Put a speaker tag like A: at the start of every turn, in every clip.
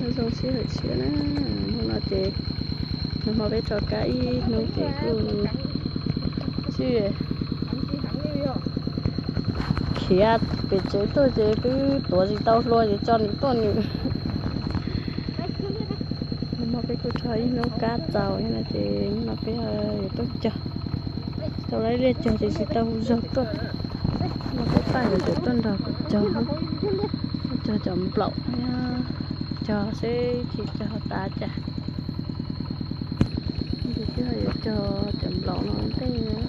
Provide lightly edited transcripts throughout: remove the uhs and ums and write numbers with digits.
A: nó giống xí hơi xí nữa nó chị nó mà biết cho cái nó chị cứ xí kia bị chế tôi chế cứ tuổi gì tao lo gì cho những con những mà biết cứ thấy nó cá tàu như là chị mà biết tôi chờ tao lấy lên chờ thì sẽ tao giật tôi mà cái tay của chị tuần đầu chờ chậm lậu nha chờ sẽ chỉ chờ ta chả thì chứ là chờ chậm lậu nó thế nữa.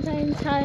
A: ใช่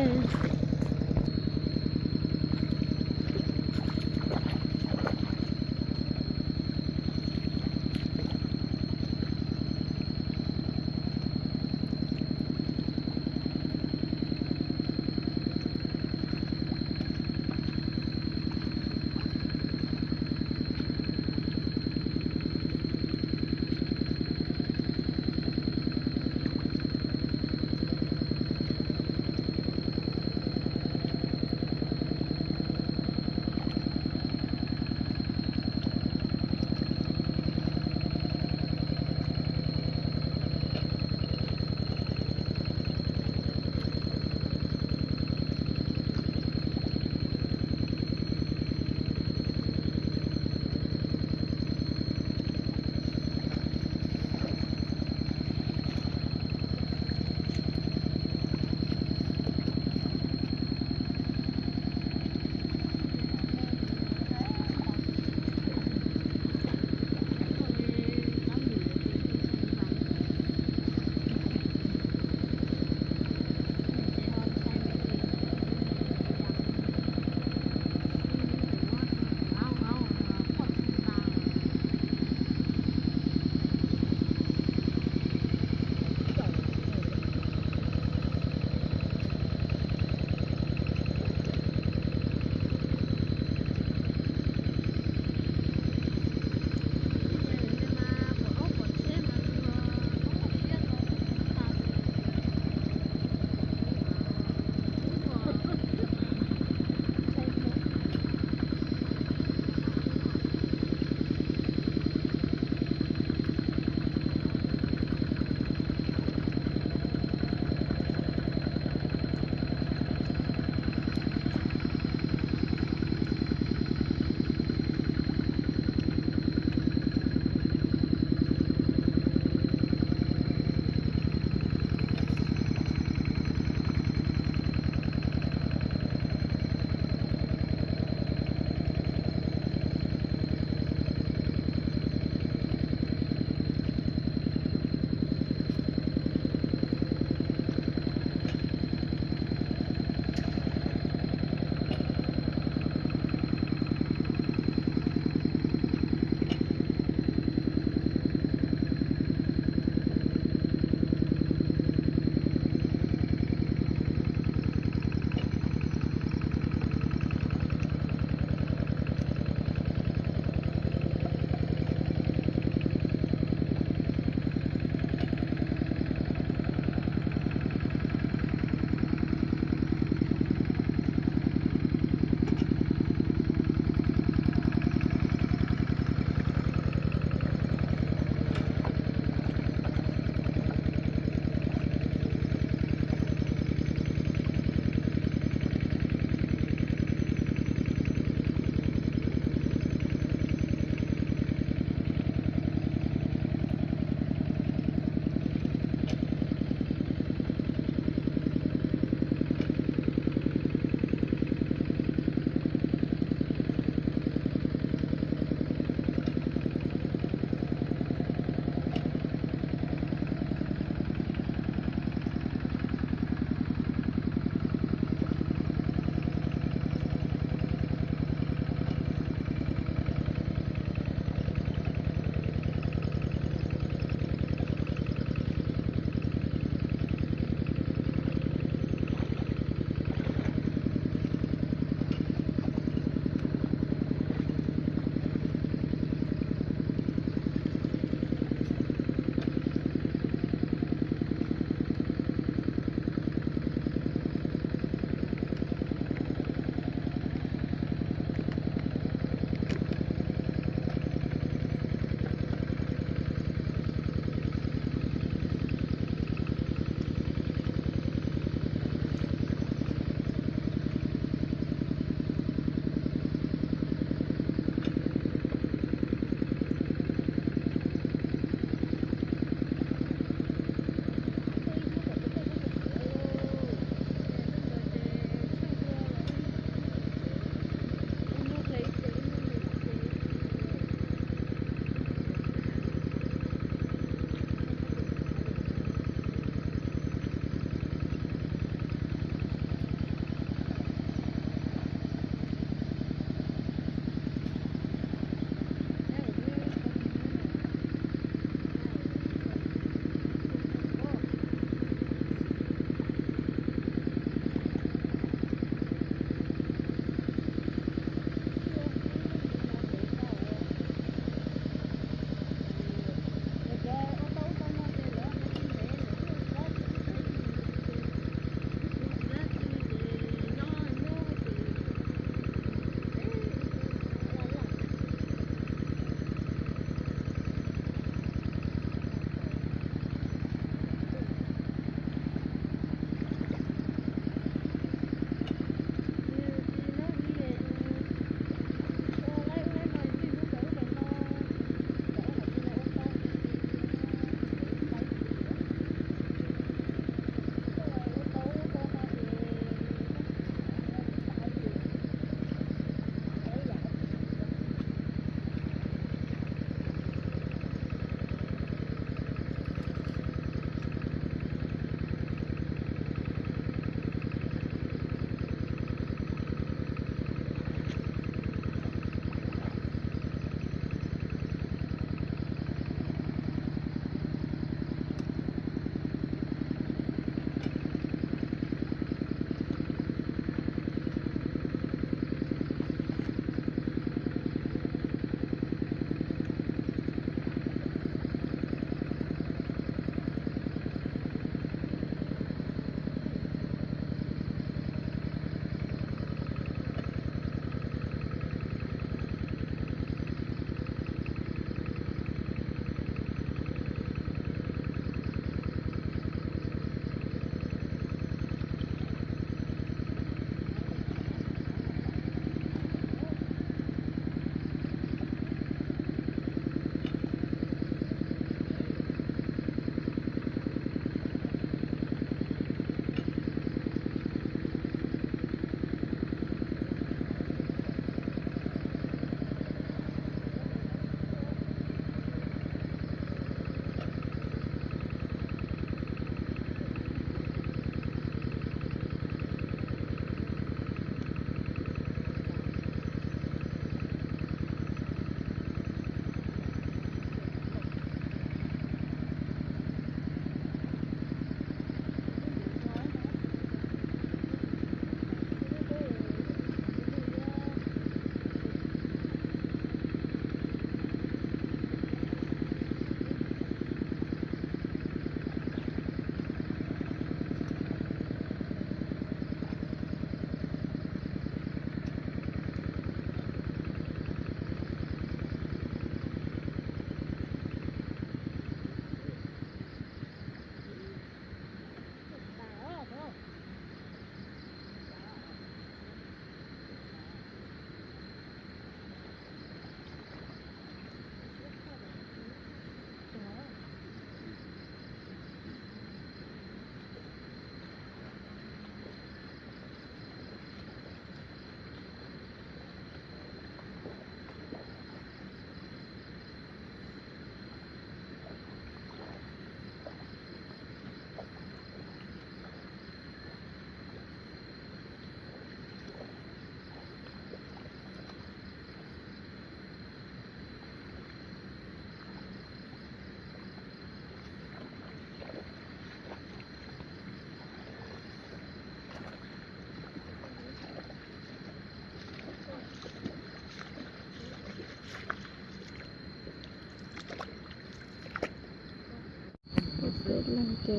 A: lên thì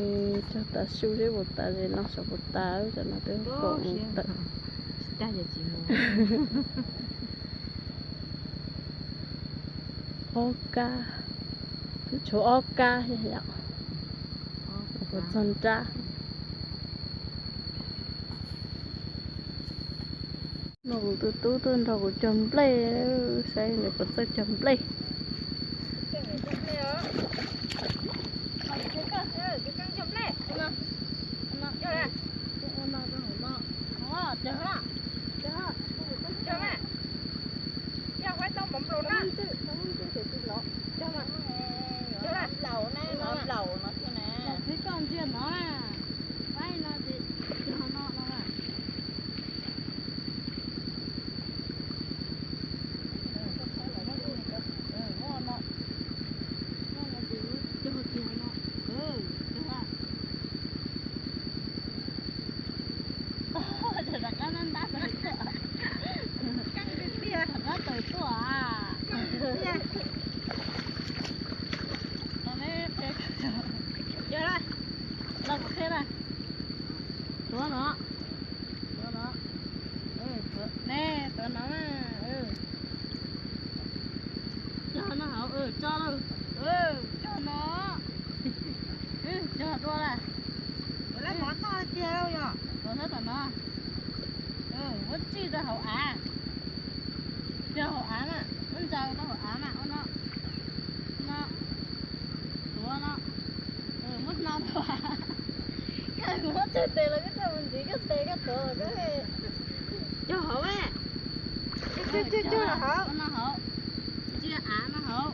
A: cho ta siêu đi một ta thì nó sẽ một ta cho nó tới cổ một ta
B: ta giờ chỉ mua
A: oka chỗ oka như vậy một chân tra nó từ từ từ đầu của chấm play xây này có tới chấm play cho đâu cho nó cho đua là lấy món to chia đâu nhở rồi hết rồi nó vẫn chi ra hậu á cho hậu á nè vẫn chờ nó hậu á nè nó đua nó mất non thôi cái mất chơi tê là cái sao mình chỉ cái tê cái tổ cái cho hậu á cho là hậu nó hậu chia á nó hậu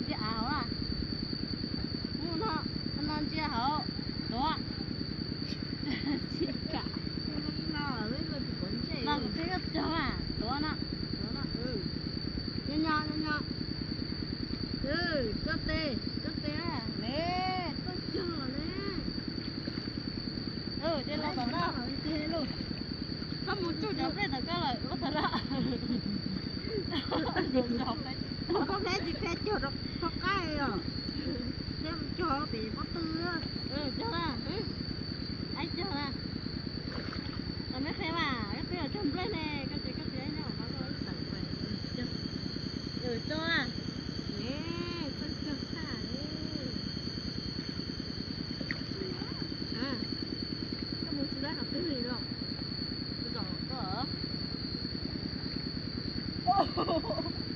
A: chia áo à nó chia hậu đó chia cả nó lấy lên thì vẫn chơi nó cũng cái cho à đó nó nhỏ cất tê à nè cất chưa nè trên là đó chia luôn không một chút nào đây là cái là có thật là có cái gì cái cho nó có cái à xem cho bị có tư á cho ra anh cho ra còn mấy cái mà cái ở trong lên nè cái gì ấy nào nó có sẵn về cho à nè con cho cả nè cái muốn xin ra học cái gì đâu rõ có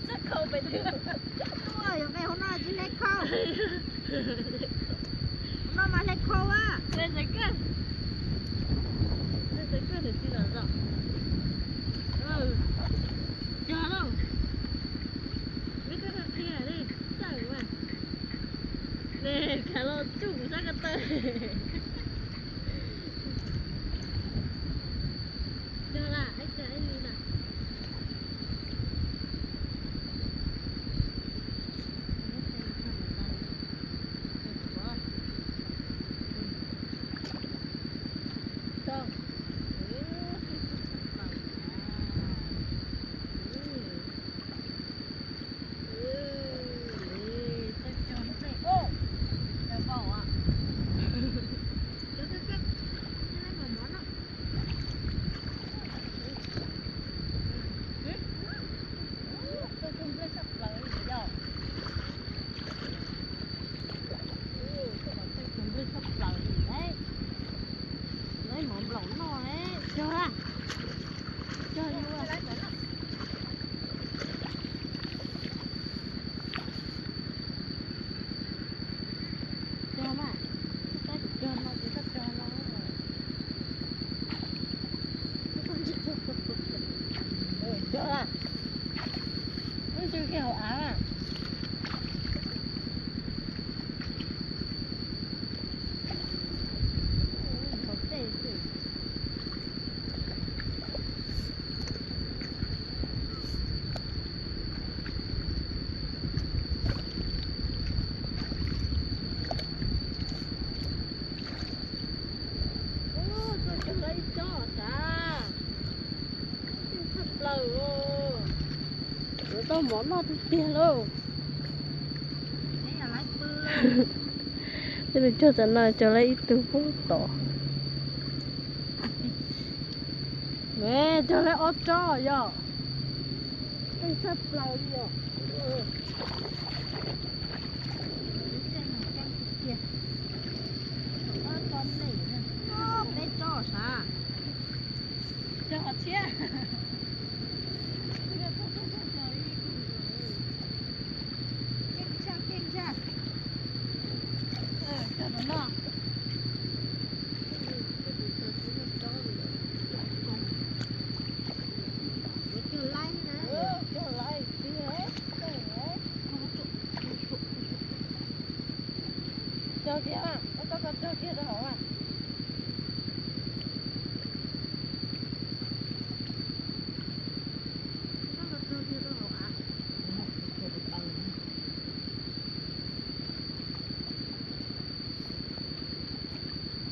A: rất không phải được ôi mẹ hôm nay chỉ lấy khâu nó mà lấy khâu á lên giấy cân thì xin là rõ chờ đâu mấy cái thằng kia đi sao mà nè cả lô chủ ra cái tơ chờ là anh chờ anh đi nào chưa cái hậu áo à tao món nó tiền luôn จะไปchoจะnói cho lấy ít từ phố tỏ mẹ cho lấy ốp cho yo cái sắp lâu yo
B: con này nữa bé cho sao
A: cho họ chia
B: kinh cha
A: cho nó nọ
B: kêu lanh nè
A: cho lại đi hết cho kia à có cho kia được không à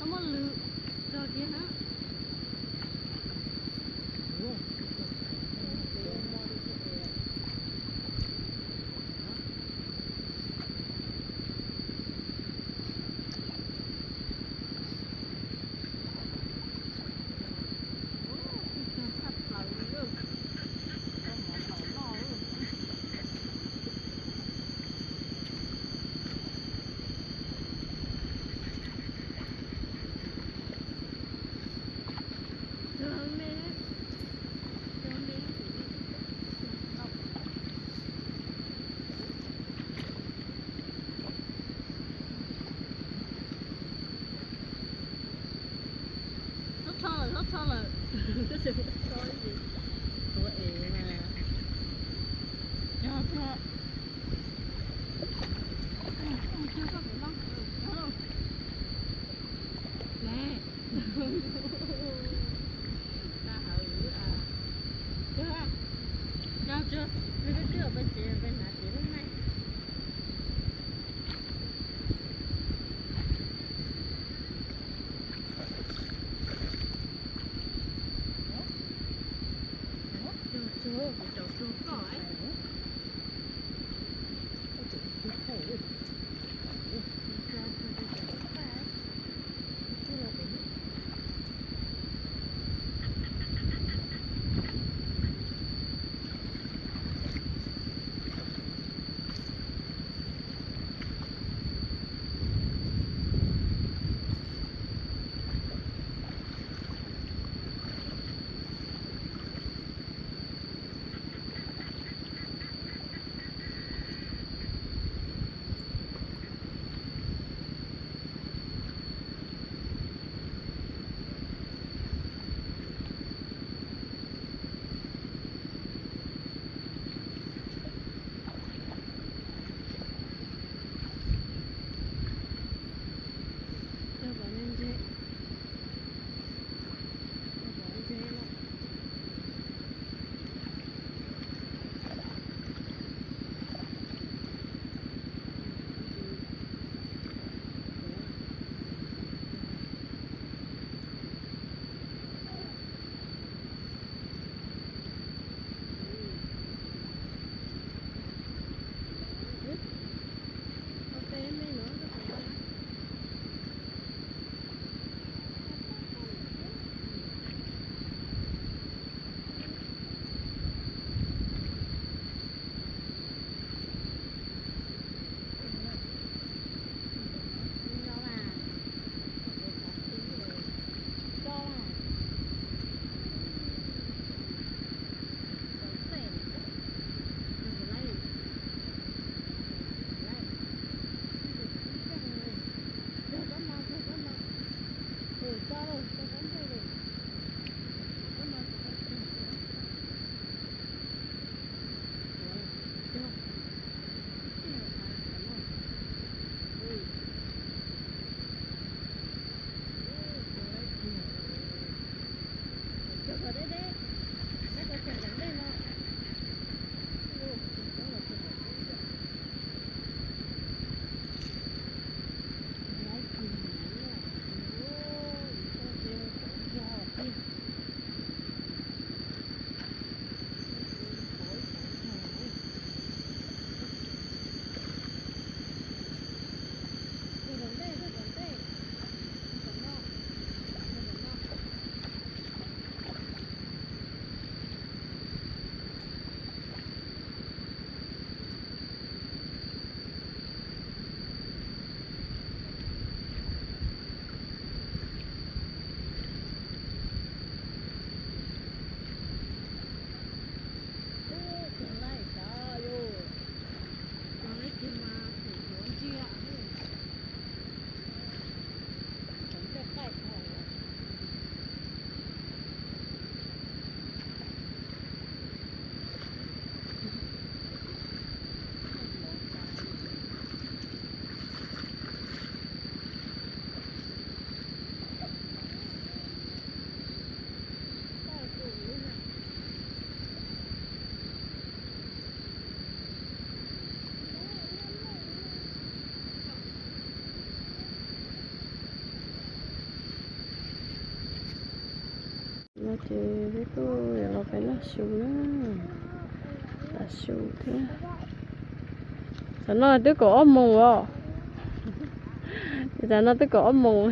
A: không có lự cho kia hả thôi cái sự thôi gì của ế nè cho chưa có bị lắm nè ta hử chưa chưa bên chị bên nào chị lúc này nó chơi với tôi nó phải nó sù nữa là sù thế sao nó tới cổ mù à sao nó tới cổ mù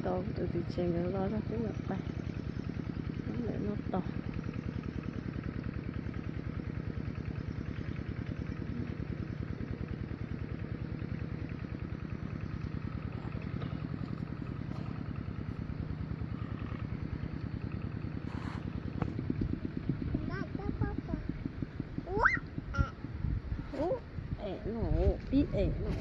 A: tao từ từ chèn cái đó ra cái mặt tay để nó to nó biết nó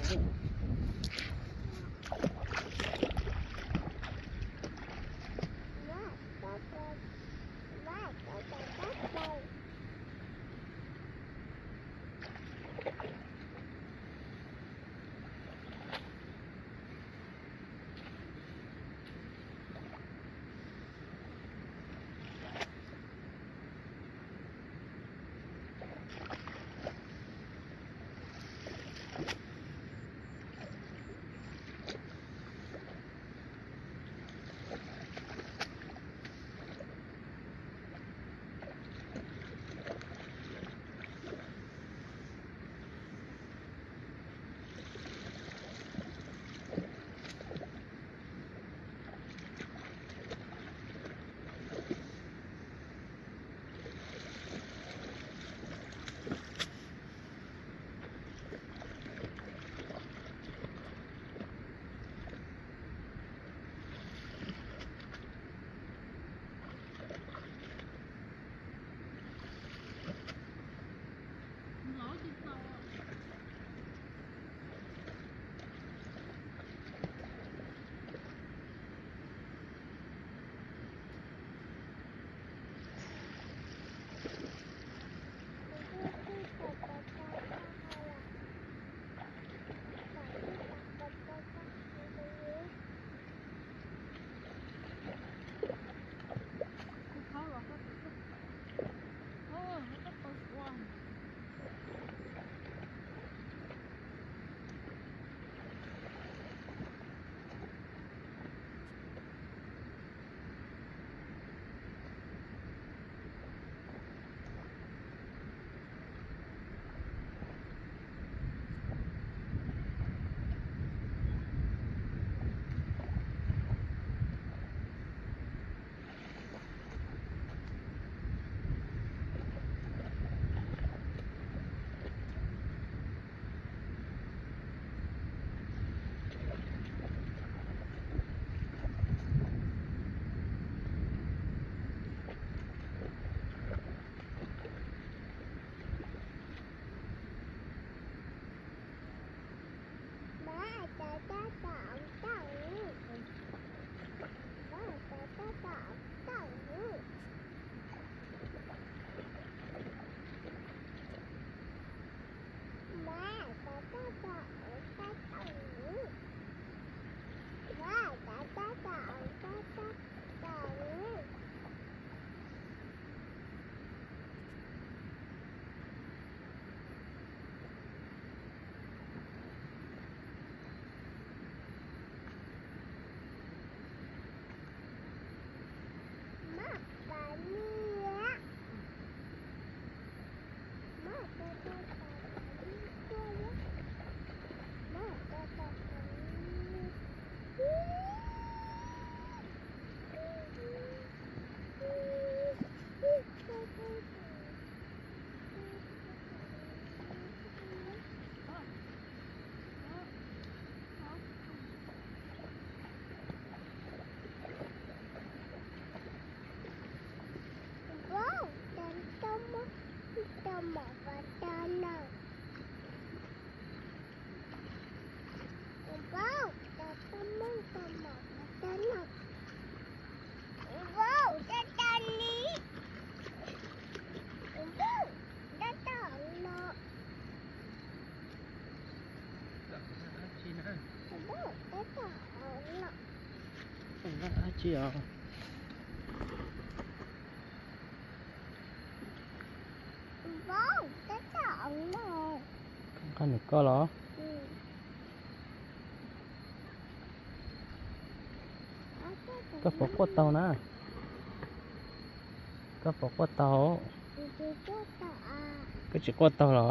C: aja.
B: Wow, tetap.
C: Kan ko lo. ก็ปกวดเตานะก็ปกวดเตาก็จะกวดเตาเหรอ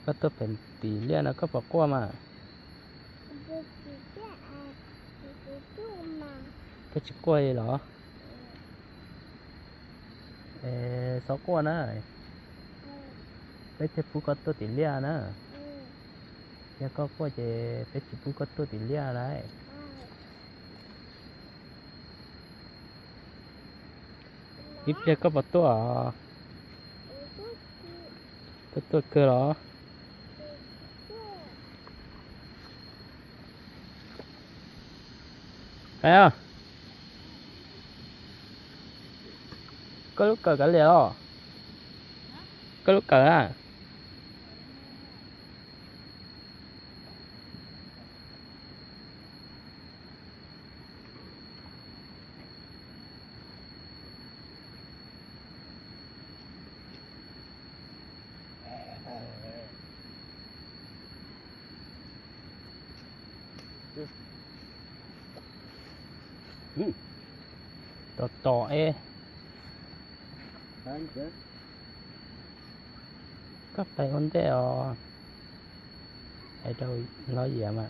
C: ก็ตัวเป็นตีเลี้ยนะก็ปกวดมาก็จะกล้วยเหรอสอกวดนะไปเทปูก็ตัวตีเลี้ยนะแล้วก็กล้วยจะไปเทปูก็ตัวตีเลี้ยอะไรอีเปียก็ปตัวตัวเกลือเหรอไปอ่ะก็ลูกเกลือกันเลยอ่ะก็ลูกเกลืออ่ะต่อก็ไปคนเดียวไอ้เราล้อเหยียบอ่ะ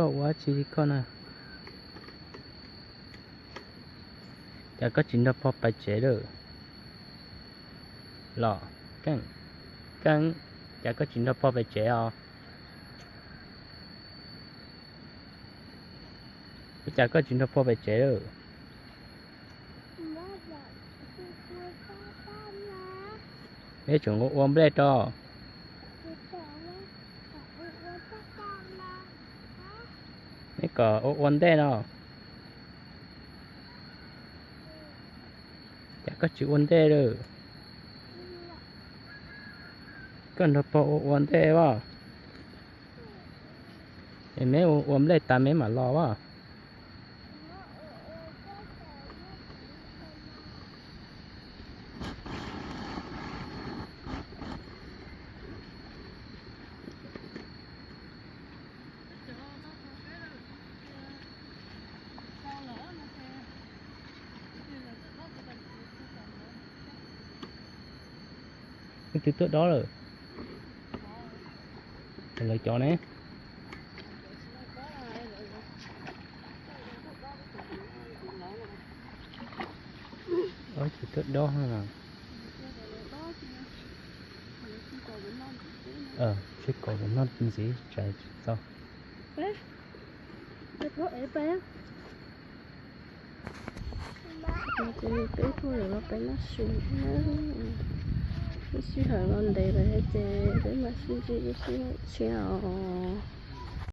C: ก็ว่าชีวิตก็นะแต่ก็จินตพอไปเจอเลยหล่อกันแต่ก็จินตพอไปเจอแต่ก็จินตพอไปเจอเลยไม่จงอ้วนไม่ได้ต่อนี่ก็อ้วนได้เนาะแต่ก็จิอ้วนได้เลยก็นับพออ้วนได้ว่าเห็นไหมอ้วนได้ตามไม่มารอว่าtừ trước đó rồi lời cho nè từ trước đó ha chứ còn nóเป็นสีใจsao
A: cái thôi là nó phải nó xuống nó suy hở non đây là hết để mà suy suy